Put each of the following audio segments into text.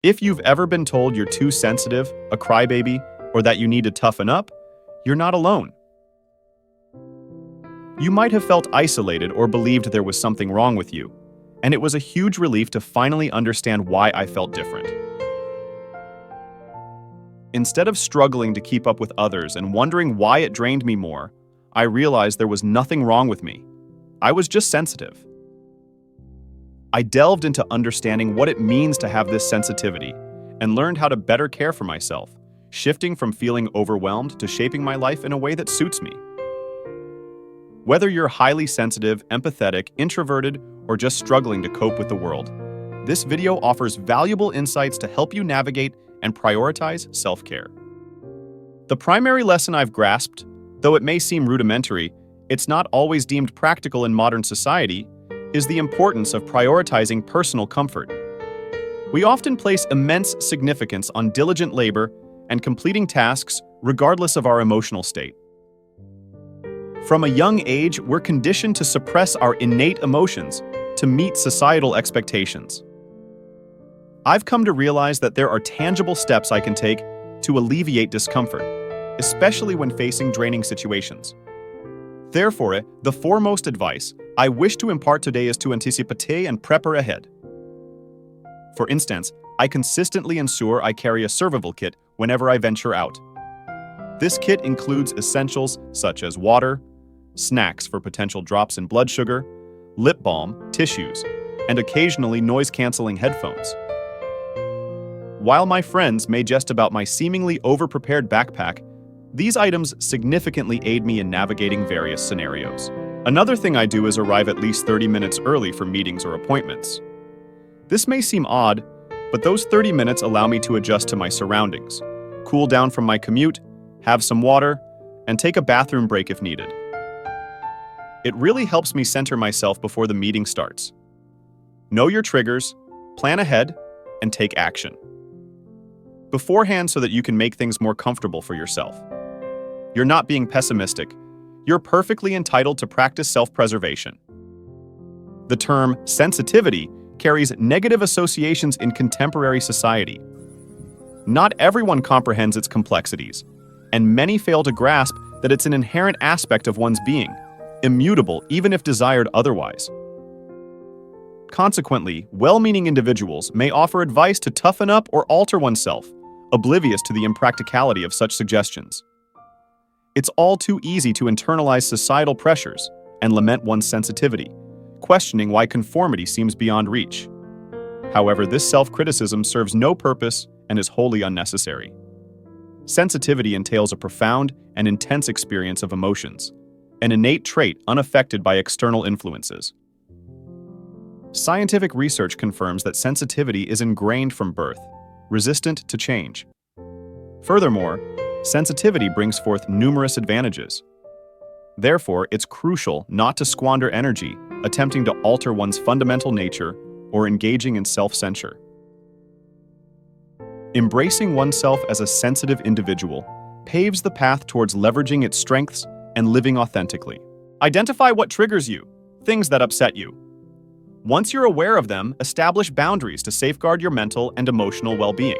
If you've ever been told you're too sensitive, a crybaby, or that you need to toughen up, you're not alone. You might have felt isolated or believed there was something wrong with you, and it was a huge relief to finally understand why I felt different. Instead of struggling to keep up with others and wondering why it drained me more, I realized there was nothing wrong with me. I was just sensitive. I delved into understanding what it means to have this sensitivity and learned how to better care for myself, shifting from feeling overwhelmed to shaping my life in a way that suits me. Whether you're highly sensitive, empathetic, introverted, or just struggling to cope with the world, this video offers valuable insights to help you navigate and prioritize self-care. The primary lesson I've grasped, though it may seem rudimentary, it's not always deemed practical in modern society, is the importance of prioritizing personal comfort. We often place immense significance on diligent labor and completing tasks regardless of our emotional state. From a young age, we're conditioned to suppress our innate emotions to meet societal expectations. I've come to realize that there are tangible steps I can take to alleviate discomfort, especially when facing draining situations. Therefore, the foremost advice I wish to impart today is to anticipate and prepare ahead. For instance, I consistently ensure I carry a survival kit whenever I venture out. This kit includes essentials such as water, snacks for potential drops in blood sugar, lip balm, tissues, and occasionally noise-canceling headphones. While my friends may jest about my seemingly over-prepared backpack, these items significantly aid me in navigating various scenarios. Another thing I do is arrive at least 30 minutes early for meetings or appointments. This may seem odd, but those 30 minutes allow me to adjust to my surroundings, cool down from my commute, have some water, and take a bathroom break if needed. It really helps me center myself before the meeting starts. Know your triggers, plan ahead, and take action beforehand so that you can make things more comfortable for yourself. You're not being pessimistic. You're perfectly entitled to practice self-preservation. The term sensitivity carries negative associations in contemporary society. Not everyone comprehends its complexities, and many fail to grasp that it's an inherent aspect of one's being, immutable even if desired otherwise. Consequently, well-meaning individuals may offer advice to toughen up or alter oneself, oblivious to the impracticality of such suggestions. It's all too easy to internalize societal pressures and lament one's sensitivity, questioning why conformity seems beyond reach. However, this self-criticism serves no purpose and is wholly unnecessary. Sensitivity entails a profound and intense experience of emotions, an innate trait unaffected by external influences. Scientific research confirms that sensitivity is ingrained from birth, resistant to change. Furthermore, sensitivity brings forth numerous advantages. Therefore, it's crucial not to squander energy attempting to alter one's fundamental nature or engaging in self-censure. Embracing oneself as a sensitive individual paves the path towards leveraging its strengths and living authentically. Identify what triggers you, things that upset you. Once you're aware of them, establish boundaries to safeguard your mental and emotional well-being.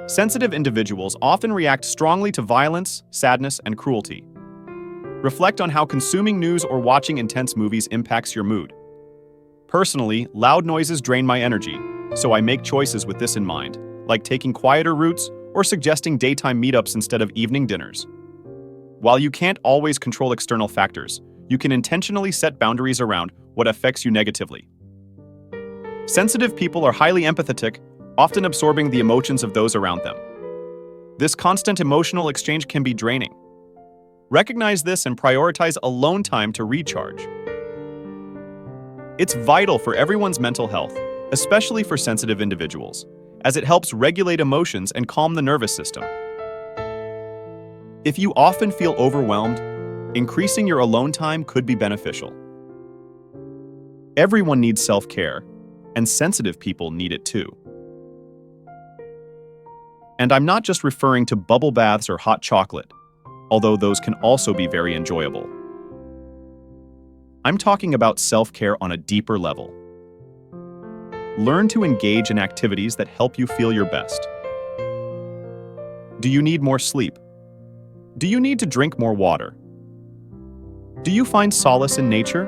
Sensitive individuals often react strongly to violence, sadness, and cruelty. Reflect on how consuming news or watching intense movies impacts your mood. Personally, loud noises drain my energy, so I make choices with this in mind, like taking quieter routes or suggesting daytime meetups instead of evening dinners. While you can't always control external factors, you can intentionally set boundaries around what affects you negatively. Sensitive people are highly empathetic, often absorbing the emotions of those around them. This constant emotional exchange can be draining. Recognize this and prioritize alone time to recharge. It's vital for everyone's mental health, especially for sensitive individuals, as it helps regulate emotions and calm the nervous system. If you often feel overwhelmed, increasing your alone time could be beneficial. Everyone needs self-care, and sensitive people need it too. And I'm not just referring to bubble baths or hot chocolate, although those can also be very enjoyable. I'm talking about self-care on a deeper level. learn to engage in activities that help you feel your best. Do you need more sleep? Do you need to drink more water? Do you find solace in nature?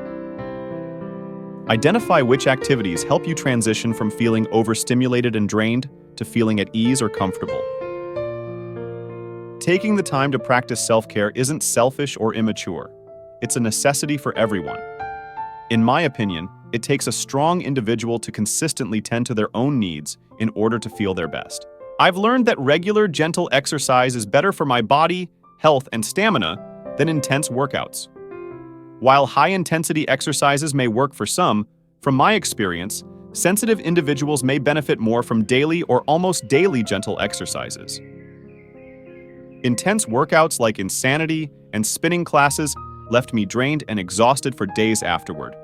Identify which activities help you transition from feeling overstimulated and drained to feeling at ease or comfortable. Taking the time to practice self-care isn't selfish or immature. It's a necessity for everyone. In my opinion, it takes a strong individual to consistently tend to their own needs in order to feel their best. I've learned that regular, gentle exercise is better for my body, health, and stamina than intense workouts. While high-intensity exercises may work for some, from my experience, sensitive individuals may benefit more from daily or almost daily gentle exercises. Intense workouts like insanity and spinning classes left me drained and exhausted for days afterward,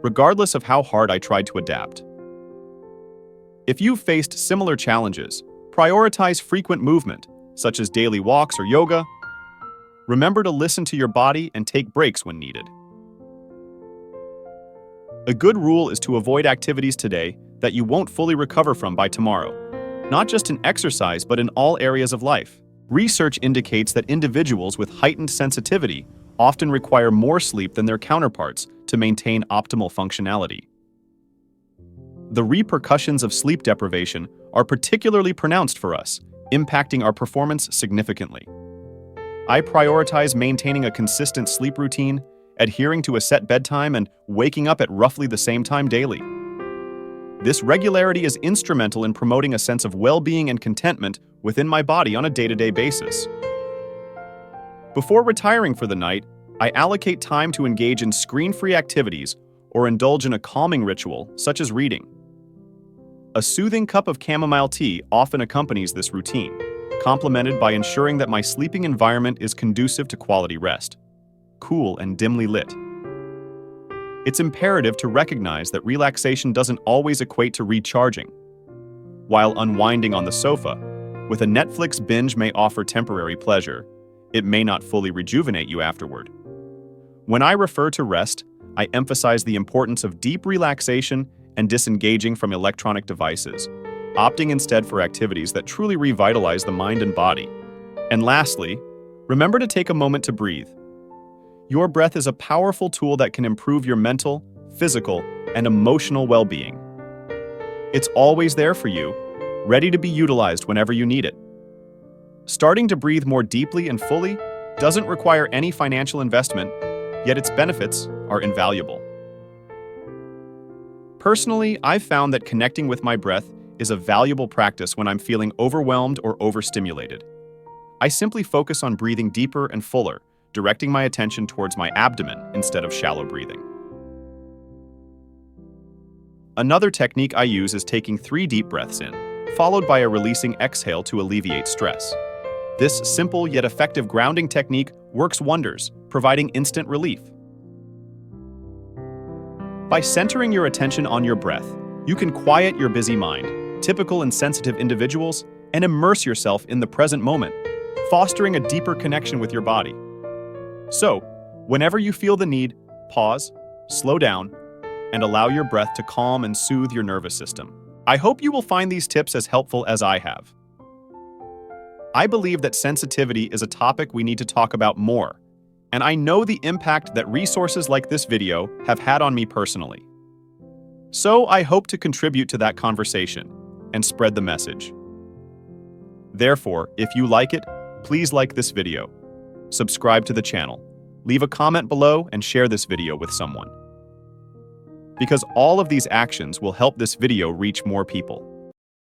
regardless of how hard I tried to adapt. If you've faced similar challenges, prioritize frequent movement, such as daily walks or yoga. Remember to listen to your body and take breaks when needed. A good rule is to avoid activities today that you won't fully recover from by tomorrow, not just in exercise but in all areas of life. Research indicates that individuals with heightened sensitivity often require more sleep than their counterparts to maintain optimal functionality. The repercussions of sleep deprivation are particularly pronounced for us, impacting our performance significantly. I prioritize maintaining a consistent sleep routine, adhering to a set bedtime, and waking up at roughly the same time daily. This regularity is instrumental in promoting a sense of well-being and contentment within my body on a day-to-day basis. Before retiring for the night, I allocate time to engage in screen-free activities or indulge in a calming ritual, such as reading. A soothing cup of chamomile tea often accompanies this routine, complemented by ensuring that my sleeping environment is conducive to quality rest, cool and dimly lit. It's imperative to recognize that relaxation doesn't always equate to recharging. While unwinding on the sofa, with a Netflix binge may offer temporary pleasure, it may not fully rejuvenate you afterward. When I refer to rest, I emphasize the importance of deep relaxation and disengaging from electronic devices, opting instead for activities that truly revitalize the mind and body. And lastly, remember to take a moment to breathe. Your breath is a powerful tool that can improve your mental, physical, and emotional well-being. It's always there for you, ready to be utilized whenever you need it. Starting to breathe more deeply and fully doesn't require any financial investment, yet its benefits are invaluable. Personally, I've found that connecting with my breath is a valuable practice when I'm feeling overwhelmed or overstimulated. I simply focus on breathing deeper and fuller, directing my attention towards my abdomen instead of shallow breathing. Another technique I use is taking 3 deep breaths in, followed by a releasing exhale to alleviate stress. This simple yet effective grounding technique works wonders, providing instant relief. By centering your attention on your breath, you can quiet your busy mind, typical in sensitive individuals, and immerse yourself in the present moment, fostering a deeper connection with your body. So, whenever you feel the need, pause, slow down, and allow your breath to calm and soothe your nervous system. I hope you will find these tips as helpful as I have. I believe that sensitivity is a topic we need to talk about more, and I know the impact that resources like this video have had on me personally. So I hope to contribute to that conversation and spread the message. Therefore, if you like it, please like this video, subscribe to the channel, leave a comment below, and share this video with someone. Because all of these actions will help this video reach more people.